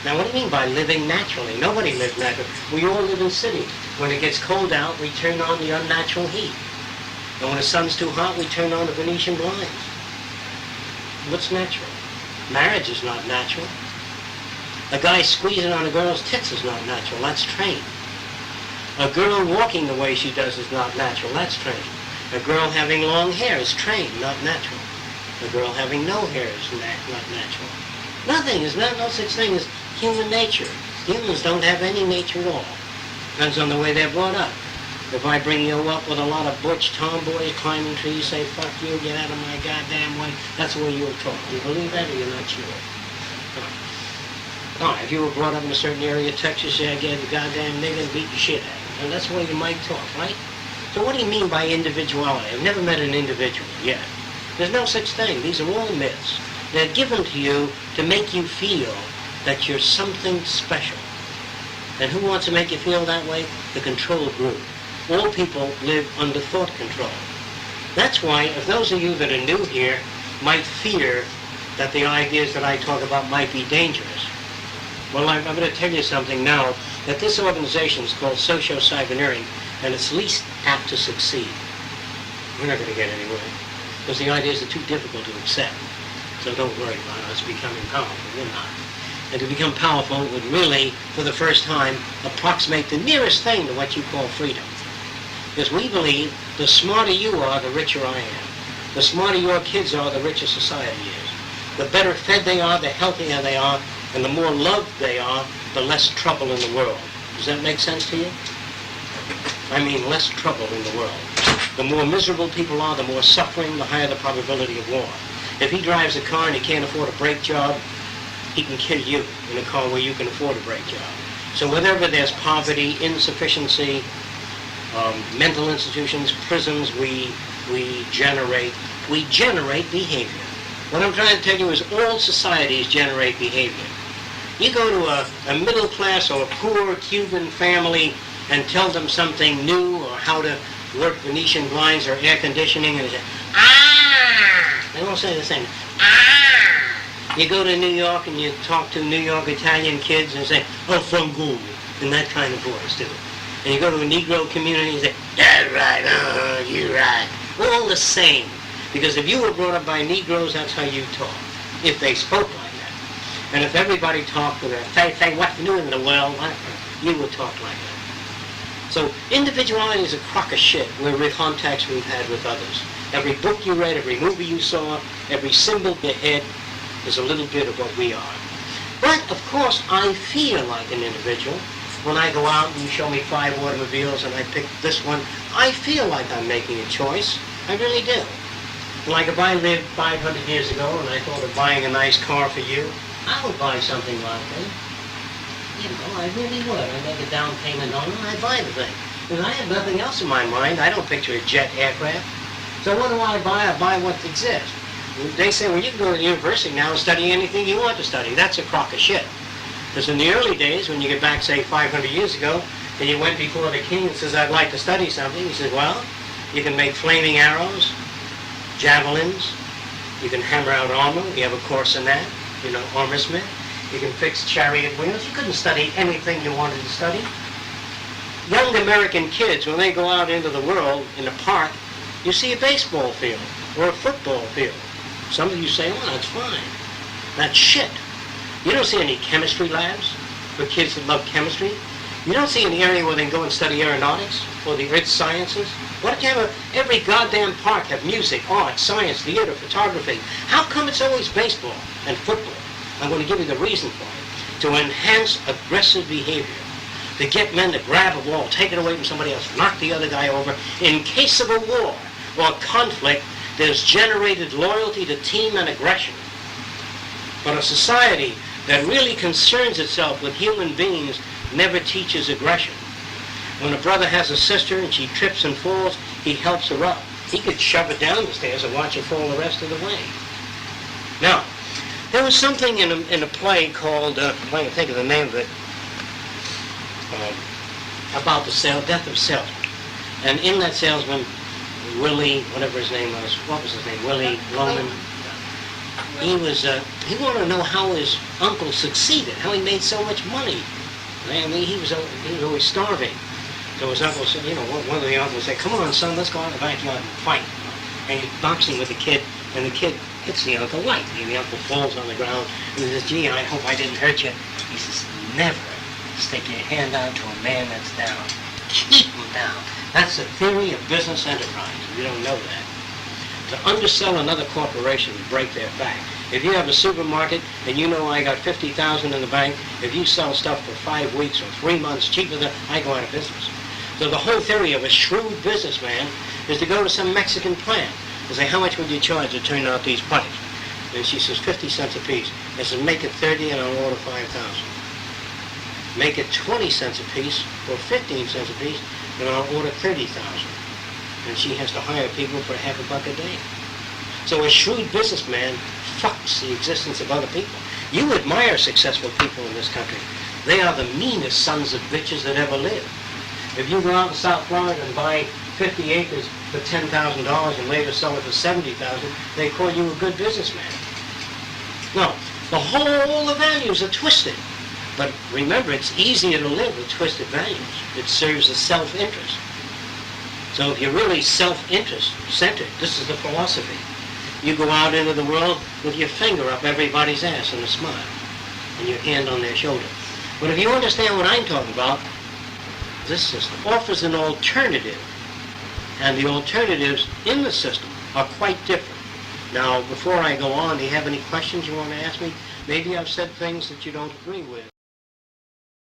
Now, what do you mean by living naturally? Nobody lives naturally. We all live in cities. When it gets cold out, we turn on the unnatural heat. And when the sun's too hot, we turn on the Venetian blinds. What's natural? Marriage is not natural. A guy squeezing on a girl's tits is not natural. That's trained. A girl walking the way she does is not natural. That's trained. A girl having long hair is trained, not natural. A girl having no hair is not natural. Nothing is no such thing as human nature. Humans don't have any nature at all. Depends on the way they're brought up. If I bring you up with a lot of butch tomboys climbing trees, say, fuck you, get out of my goddamn way, that's the way you'll talk. You believe that or you're not sure? No, if you were brought up in a certain area of Texas, yeah, get the goddamn nigga and beat the shit out of you. And that's the way you might talk, right? So what do you mean by individuality? I've never met an individual yet. There's no such thing. These are all myths. They're given to you to make you feel that you're something special. And who wants to make you feel that way? The control group. All people live under thought control. That's why, if those of you that are new here might fear that the ideas that I talk about might be dangerous, well, I'm going to tell you something now, that this organization is called socio-cyberneering, and it's least apt to succeed. We're not going to get anywhere, because the ideas are too difficult to accept. So don't worry about us becoming powerful. We're not. And to become powerful would really, for the first time, approximate the nearest thing to what you call freedom. Because we believe the smarter you are, the richer I am. The smarter your kids are, the richer society is. The better fed they are, the healthier they are, and the more loved they are, the less trouble in the world. Does that make sense to you? I mean less trouble in the world. The more miserable people are, the more suffering, the higher the probability of war. If he drives a car and he can't afford a brake job, he can kill you in a car where you can afford a brake job. So wherever there's poverty, insufficiency, mental institutions, prisons, we generate behavior. What I'm trying to tell you is all societies generate behavior. You go to a middle class or a poor Cuban family and tell them something new or how to work Venetian blinds or air conditioning, and they say, ah! They won't say the same. Ah! You go to New York and you talk to New York Italian kids and say, oh, fungu, in that kind of voice, too. And you go to a Negro community and say, that's right, you're right. All the same. Because if you were brought up by Negroes, that's how you talk. If they spoke like that. And if everybody talked with a, say, what's new in the world, you would talk like that. So individuality is a crock of shit with contacts we've had with others. Every book you read, every movie you saw, every symbol you had is a little bit of what we are. But, of course, I feel like an individual. When I go out and you show me 5 automobiles and I pick this one, I feel like I'm making a choice. I really do. Like if I lived 500 years ago and I thought of buying a nice car for you, I would buy something like that. You know, I really would. I make a down payment on it, I buy the thing. Because I have nothing else in my mind. I don't picture a jet aircraft. So what do I buy? I buy what exists. They say, well, you can go to the university now and study anything you want to study. That's a crock of shit. Because in the early days, when you get back, say, 500 years ago, and you went before the king and says, I'd like to study something, he said, well, you can make flaming arrows, javelins, you can hammer out armor, you have a course in that, you know, armorsmith. You can fix chariot wheels. You couldn't study anything you wanted to study. Young American kids, when they go out into the world, in the park, you see a baseball field or a football field. Some of you say, well, that's fine. That's shit. You don't see any chemistry labs for kids that love chemistry. You don't see any area where they can go and study aeronautics or the earth sciences. Why don't you have every goddamn park have music, art, science, theater, photography? How come it's always baseball and football? I'm going to give you the reason for it. To enhance aggressive behavior. To get men to grab a ball, take it away from somebody else, knock the other guy over. In case of a war or conflict, there's generated loyalty to team and aggression. But a society that really concerns itself with human beings never teaches aggression. When a brother has a sister and she trips and falls, he helps her up. He could shove her down the stairs and watch her fall the rest of the way. Now, there was something in a play called, I can't think of the name of it, about the death of salesman. And in that salesman, Willie, whatever his name was, what was his name? Willie Loman? he wanted to know how his uncle succeeded, how he made so much money. I mean, he was always starving. So his uncle said, one of the uncles said, "Come on, son, let's go out in the backyard and fight." And he's boxing with the kid, and the kid hits the uncle light, and the uncle falls on the ground, and he says, "Gee, I hope I didn't hurt you." He says, "Never stick your hand out to a man that's down. Keep him down." That's the theory of business enterprise. You don't know that. To undersell another corporation to break their back. If you have a supermarket and you know I got $50,000 in the bank, if you sell stuff for 5 weeks or 3 months cheaper than I go out of business. So the whole theory of a shrewd businessman is to go to some Mexican plant and say, "How much would you charge to turn out these putties?" And she says, 50 cents a piece. I says, "Make it 30 and I'll order 5,000. Make it 20 cents a piece or 15 cents a piece and I'll order 30,000. And she has to hire people for $half $1 a day. So a shrewd businessman fucks the existence of other people. You admire successful people in this country. They are the meanest sons of bitches that ever lived. If you go out in South Florida and buy 50 acres for $10,000 and later sell it for $70,000, they call you a good businessman. No, all the values are twisted. But remember, it's easier to live with twisted values. It serves a self-interest. So if you're really self-interest centered, this is the philosophy. You go out into the world with your finger up everybody's ass and a smile, and your hand on their shoulder. But if you understand what I'm talking about, this system offers an alternative, and the alternatives in the system are quite different. Now, before I go on, do you have any questions you want to ask me? Maybe I've said things that you don't agree with.